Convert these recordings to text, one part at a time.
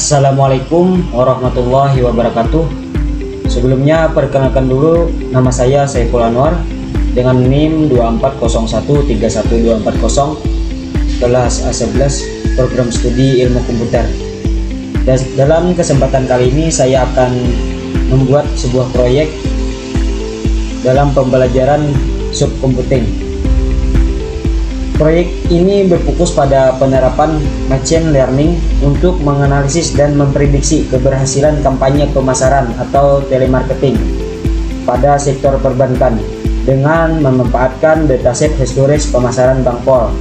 Assalamualaikum warahmatullahi wabarakatuh. Sebelumnya perkenalkan dulu, nama saya Saiful Anwar dengan NIM 240131240, kelas A11, program studi ilmu komputer. Dalam kesempatan kali ini saya akan membuat sebuah proyek dalam pembelajaran subcomputing. Proyek ini berfokus pada penerapan machine learning untuk menganalisis dan memprediksi keberhasilan kampanye pemasaran atau telemarketing pada sektor perbankan dengan memanfaatkan dataset historis pemasaran Bank Pol.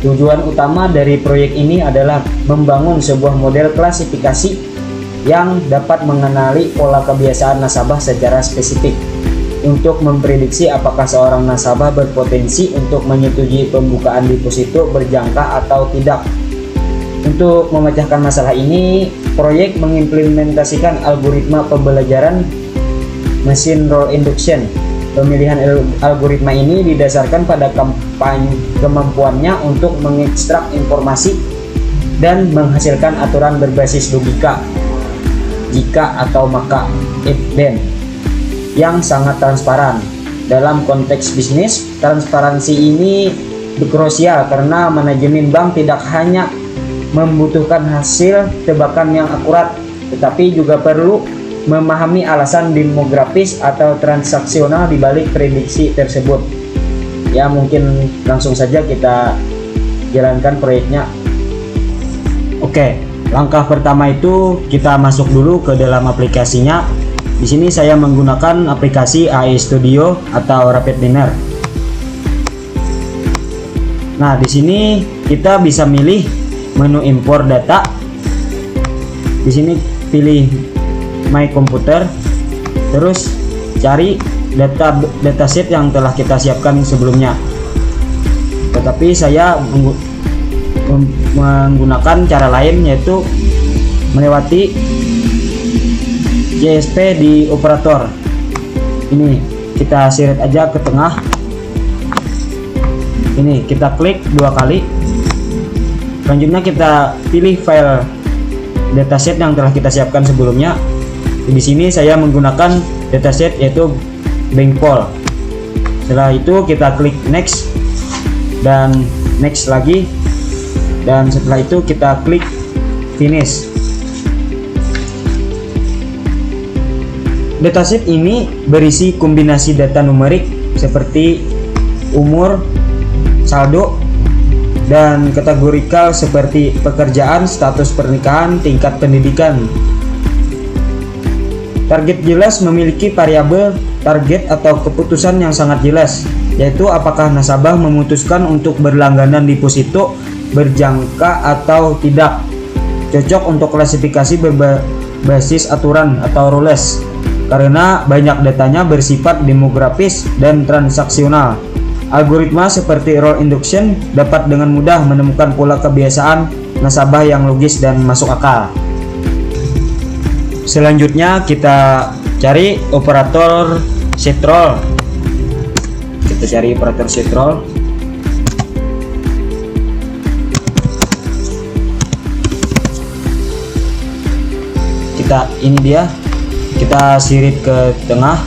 Tujuan utama dari proyek ini adalah membangun sebuah model klasifikasi yang dapat mengenali pola kebiasaan nasabah secara spesifik untuk memprediksi apakah seorang nasabah berpotensi untuk menyetujui pembukaan deposito berjangka atau tidak. Untuk memecahkan masalah ini, proyek mengimplementasikan algoritma pembelajaran machine role induction. Pemilihan algoritma ini didasarkan pada kemampuannya untuk mengekstrak informasi dan menghasilkan aturan berbasis logika, jika atau maka, if then, yang sangat transparan. Dalam konteks bisnis, transparansi ini krusial karena manajemen bank tidak hanya membutuhkan hasil tebakan yang akurat, tetapi juga perlu memahami alasan demografis atau transaksional di balik prediksi tersebut. Ya, mungkin langsung saja kita jalankan proyeknya. Oke, langkah pertama itu kita masuk dulu ke dalam aplikasinya. Di sini saya menggunakan aplikasi AI Studio atau Rapid Miner. Nah, di sini kita bisa milih menu impor data. Di sini pilih My Computer, terus cari dataset yang telah kita siapkan sebelumnya. Tetapi saya menggunakan cara lain, yaitu melewati JSP di operator. Ini kita sirit aja ke tengah. Ini kita klik 2 kali. Selanjutnya kita pilih file dataset yang telah kita siapkan sebelumnya. Di sini saya menggunakan dataset yaitu Bank Pol. Setelah itu kita klik next dan next lagi, dan setelah itu kita klik finish. Dataset ini berisi kombinasi data numerik seperti umur, saldo, dan kategorikal seperti pekerjaan, status pernikahan, tingkat pendidikan. Target jelas memiliki variabel target atau keputusan yang sangat jelas, yaitu apakah nasabah memutuskan untuk berlangganan deposito berjangka atau tidak. Cocok untuk klasifikasi berbasis aturan atau rules, karena banyak datanya bersifat demografis dan transaksional. Algoritma seperti role induction dapat dengan mudah menemukan pola kebiasaan nasabah yang logis dan masuk akal. Selanjutnya kita cari operator set role. Kita cari operator set role. Ini dia. Kita sirit ke tengah.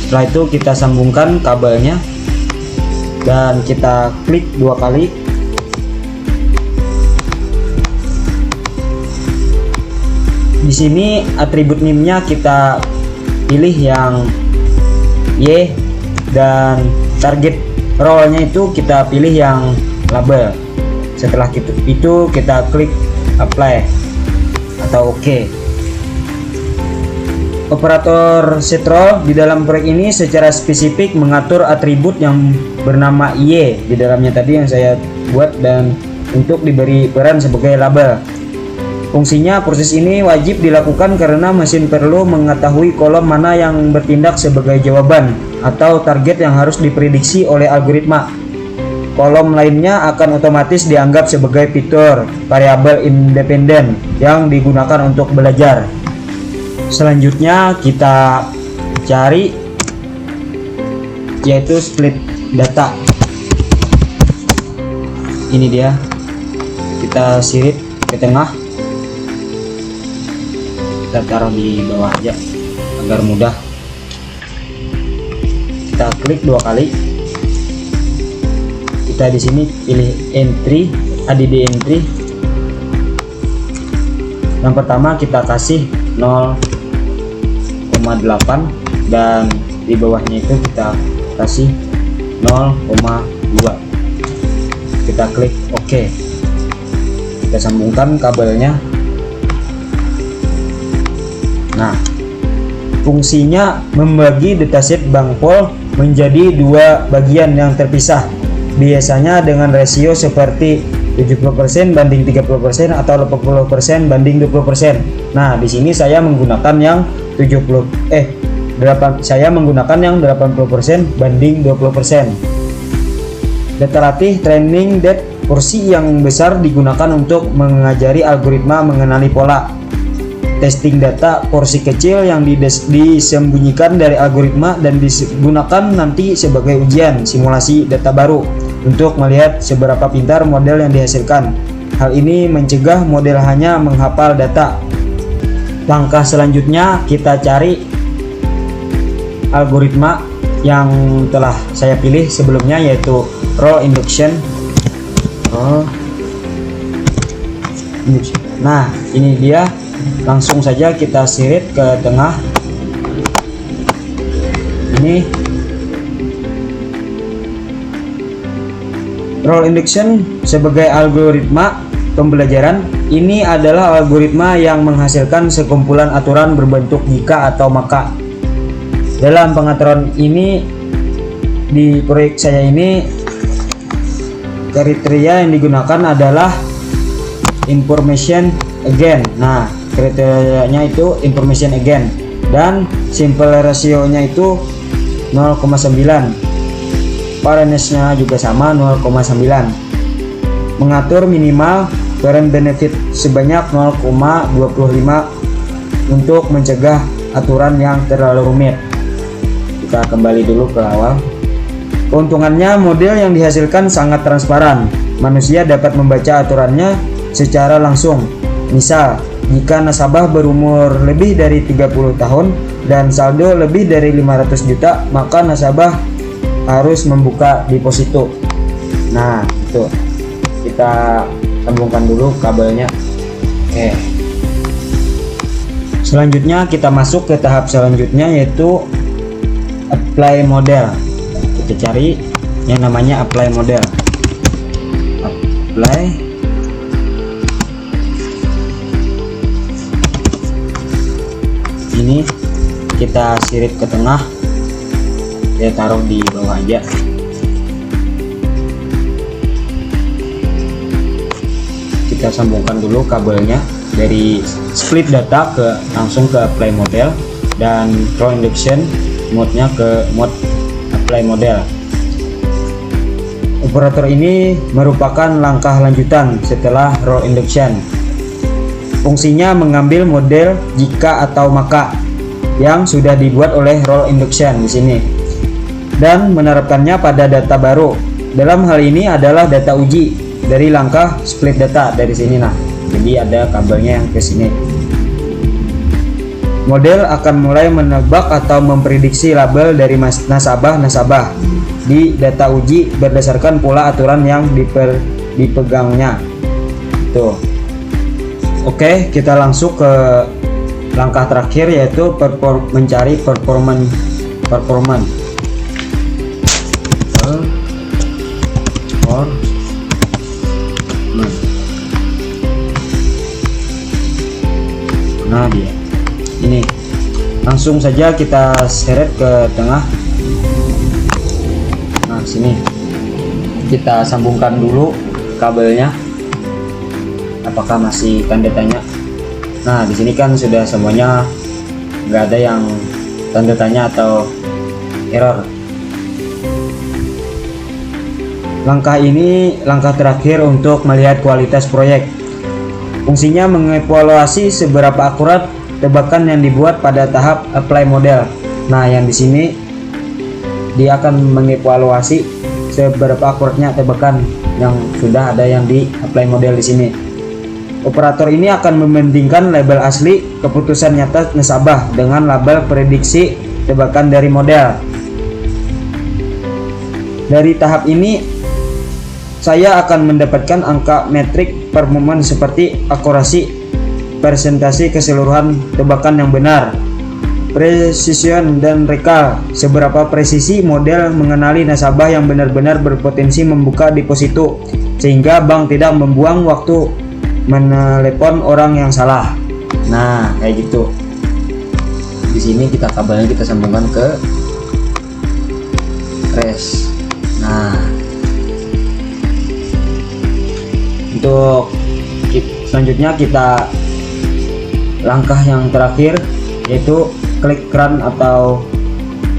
Setelah itu kita sambungkan kabelnya dan kita klik 2 kali. Di sini atribut NIM-nya kita pilih yang Y, dan target role-nya itu kita pilih yang label. Setelah itu kita klik apply atau OK. Operator set role di dalam proyek ini secara spesifik mengatur atribut yang bernama Y di dalamnya tadi yang saya buat, dan untuk diberi peran sebagai label. Fungsinya, proses ini wajib dilakukan karena mesin perlu mengetahui kolom mana yang bertindak sebagai jawaban atau target yang harus diprediksi oleh algoritma. Kolom lainnya akan otomatis dianggap sebagai fitur variabel independen yang digunakan untuk belajar. Selanjutnya kita cari yaitu split data. Ini dia, kita sirit ke tengah. kita taruh di bawah aja agar mudah. Kita klik 2 kali. Kita di sini pilih entry, add entry. Yang pertama kita kasih 0,8 dan di bawahnya itu kita kasih 0,2. Kita klik OK. Kita sambungkan kabelnya. Nah, fungsinya membagi dataset Bangpol menjadi 2 bagian yang terpisah, biasanya dengan rasio seperti 70% banding 30% atau 80% banding 20%. Nah, di sini saya menggunakan yang 80% banding 20%. Data latih training data porsi yang besar digunakan untuk mengajari algoritma mengenali pola. Testing data porsi kecil yang disembunyikan dari algoritma dan digunakan nanti sebagai ujian simulasi data baru untuk melihat seberapa pintar model yang dihasilkan. Hal ini mencegah model hanya menghafal data. Langkah selanjutnya kita cari algoritma yang telah saya pilih sebelumnya, yaitu role induction. Nah, ini dia. Langsung saja kita sirit ke tengah. Ini role induction sebagai algoritma pembelajaran. Ini adalah algoritma yang menghasilkan sekumpulan aturan berbentuk jika atau maka. Dalam pengaturan ini, di proyek saya ini, kriteria yang digunakan adalah information again. Nah, kriterianya itu information again, dan simple ratio-nya itu 0,9. Fairness-nya juga sama 0,9. Mengatur minimal parent benefit sebanyak 0,25 untuk mencegah aturan yang terlalu rumit. Kita kembali dulu ke awal. Keuntungannya, model yang dihasilkan sangat transparan. Manusia dapat membaca aturannya secara langsung. Misal, jika nasabah berumur lebih dari 30 tahun dan saldo lebih dari 500 juta, maka nasabah harus membuka deposito. Nah, itu. Kita sambungkan dulu kabelnya. Oke. Selanjutnya kita masuk ke tahap selanjutnya, yaitu apply model. Kita cari yang namanya apply model. Apply. Ini kita sirit ke tengah, kita taruh di bawah aja. Kita sambungkan dulu kabelnya dari split data langsung ke apply model, dan role induction mode-nya ke mode apply model. Operator ini merupakan langkah lanjutan setelah role induction. Fungsinya mengambil model jika atau maka yang sudah dibuat oleh role induction di sini dan menerapkannya pada data baru. Dalam hal ini adalah data uji dari langkah split data dari sini. Nah, jadi ada kabelnya yang ke sini. Model akan mulai menebak atau memprediksi label dari nasabah di data uji berdasarkan pola aturan yang dipegangnya. Tuh. Oke, kita langsung ke langkah terakhir, yaitu mencari performance. Nah, dia ini. Langsung saja kita seret ke tengah. Nah, sini kita sambungkan dulu kabelnya. Apakah masih tanda tanya? Nah, di sini kan sudah semuanya, nggak ada yang tanda tanya atau error. Langkah ini langkah terakhir untuk melihat kualitas proyek. Fungsinya mengevaluasi seberapa akurat tebakan yang dibuat pada tahap apply model. Nah, yang di sini dia akan mengevaluasi seberapa akuratnya tebakan yang sudah ada yang di apply model di sini. Operator ini akan membandingkan label asli keputusan nyata nasabah dengan label prediksi tebakan dari model. Dari tahap ini, saya akan mendapatkan angka metrik per momen seperti akurasi, persentase keseluruhan tebakan yang benar, precision dan recall, seberapa presisi model mengenali nasabah yang benar-benar berpotensi membuka deposito, sehingga bank tidak membuang waktu menelepon orang yang salah. Nah, kayak gitu. Di sini kita kabelnya kita sambungkan ke res. Nah, untuk selanjutnya kita langkah yang terakhir yaitu klik run atau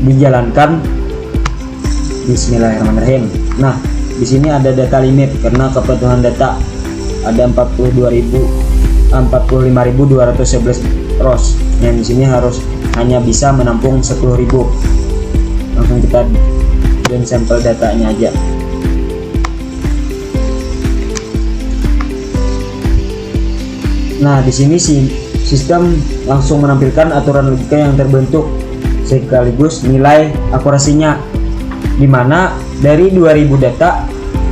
dijalankan. Bismillahirrahmanirrahim. Nah, di sini ada data limit karena kebutuhan data ada 45.211 ROS yang di sini harus hanya bisa menampung 10.000. Langsung kita dan sampel datanya aja. Nah, di sini sih sistem langsung menampilkan aturan logika yang terbentuk sekaligus nilai akurasinya, dimana dari 2000 data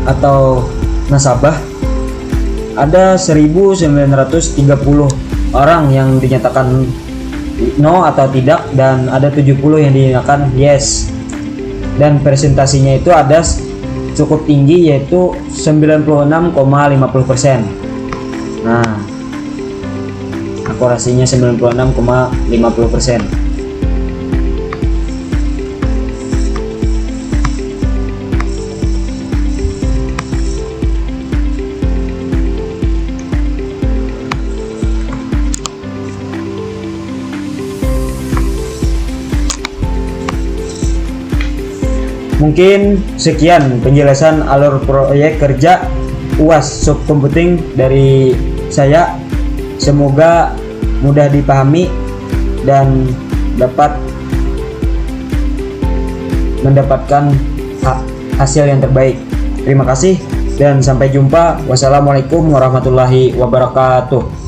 atau nasabah ada 1930 orang yang dinyatakan no atau tidak, dan ada 70 yang dinyatakan yes, dan presentasinya itu ada cukup tinggi yaitu 96,50%. Nah, akurasinya 96,50%. Mungkin sekian penjelasan alur proyek kerja UAS Shop Computing dari saya. Semoga mudah dipahami dan dapat mendapatkan hasil yang terbaik. Terima kasih dan sampai jumpa. Wassalamualaikum warahmatullahi wabarakatuh.